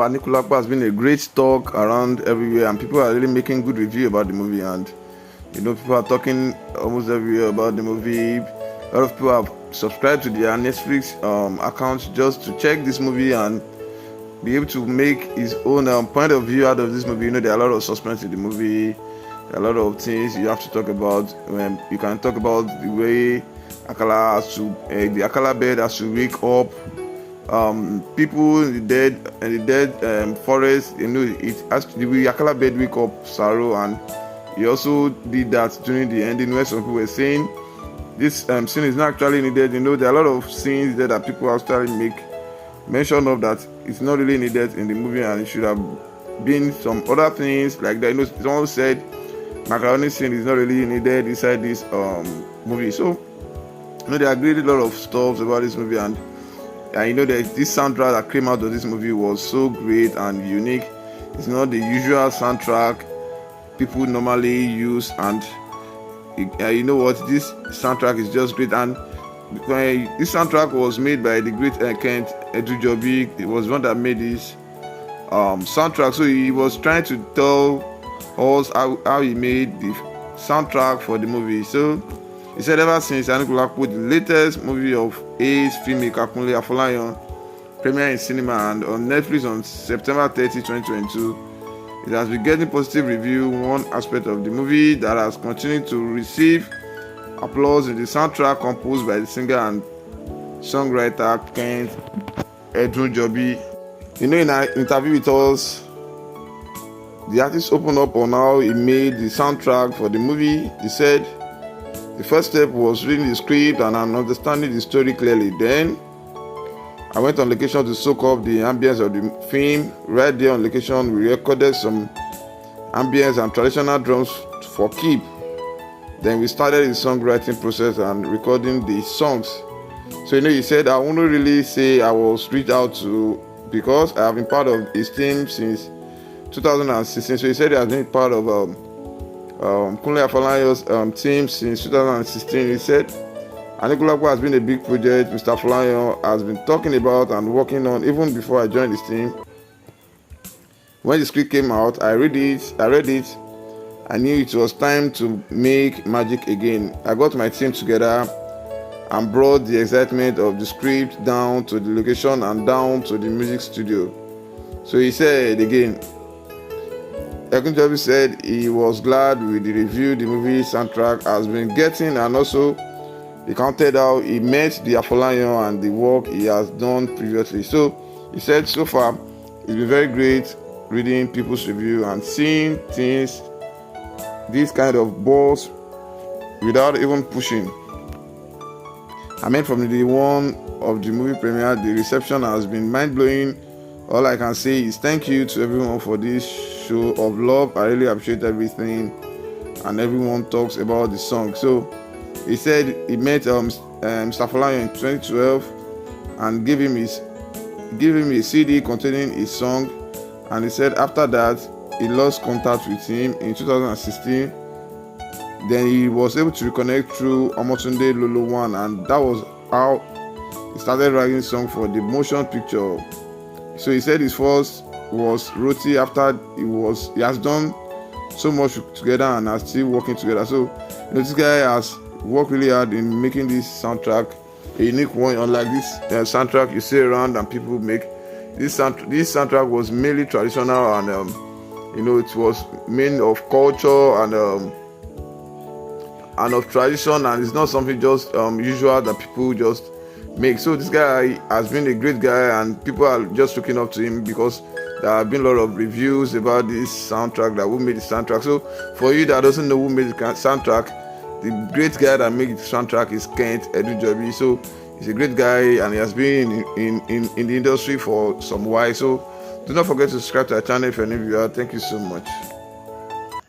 ANIKULAPO has been a great talk around everywhere, and people are really making good review about the movie. And people are talking almost everywhere about the movie. A lot of people have subscribed to their Netflix account just to check this movie and be able to make his own point of view out of this movie. There are a lot of suspense in the movie. There are a lot of things you have to talk about. You can talk about the way the Akala bed has to wake up. People in the dead forest. It has to, the Akala bed wake up SARO, and he also did that during the ending where some people were saying this scene is not actually needed. There are a lot of scenes there that people actually make mention of that it's not really needed in the movie, and it should have been some other things like that. Someone said macaroni scene is not really needed inside this movie. So they agreed a lot of stuff about this movie, and that this soundtrack that came out of this movie was so great and unique. It's not the usual soundtrack people normally use, and this soundtrack is just great. And this soundtrack was made by the great EDUNJOBI. It was one that made this soundtrack, so he was trying to tell us how he made the soundtrack for the movie. So he said ever since ANIKULAPO, the latest movie of A's filmmaker Kunle Afolayan, premiered in cinema and on Netflix on September 30, 2022, it has been getting positive review. One aspect of the movie that has continued to receive applause in the soundtrack composed by the singer and songwriter EDUNJOBI. In an interview with us, the artist opened up on how he made the soundtrack for the movie. He said the first step was reading the script and understanding the story clearly. Then I went on location to soak up the ambience of the film. Right there on location, we recorded some ambience and traditional drums for keep. Then we started the songwriting process and recording the songs. So he said I won't really say I was reached out to, because I have been part of his team since 2016. So he said he has been part of Kunle Afolayan's team since 2016. He said ANIKULAPO has been a big project Mr. Afolayan has been talking about and working on even before I joined his team. When the script came out, I read it. I knew it was time to make magic again. I got my team together and brought the excitement of the script down to the location and down to the music studio. So he said again, EDUNJOBI said he was glad with the review the movie soundtrack has been getting, and also he counted how he met the Afolayan and the work he has done previously. So he said so far it's been very great reading people's review and seeing things this kind of balls without even pushing. From the one of the movie premiere, the reception has been mind-blowing. All I can say is thank you to everyone for this show of love. I really appreciate everything, and everyone talks about the song. So he said he met Mr. Afolayan in 2012 and gave him a CD containing his song, and he said after that he lost contact with him in 2016. Then he was able to reconnect through Omotunde Lolo 1, and that was how he started writing song for the motion picture. So he said his first was Roti. After he has done so much together and are still working together. So this guy has worked really hard in making this soundtrack a unique one, unlike this soundtrack you see around and people make. This soundtrack was mainly traditional, and it was made of culture and of tradition, and it's not something just usual that people just make. So this guy has been a great guy, and people are just looking up to him because there have been a lot of reviews about this soundtrack, that who made the soundtrack. So for you that doesn't know who made the soundtrack, the great guy that made the soundtrack is EDUNJOBI. So he's a great guy, and he has been in the industry for some while. So do not forget to subscribe to our channel if you're a new viewer. Thank you so much.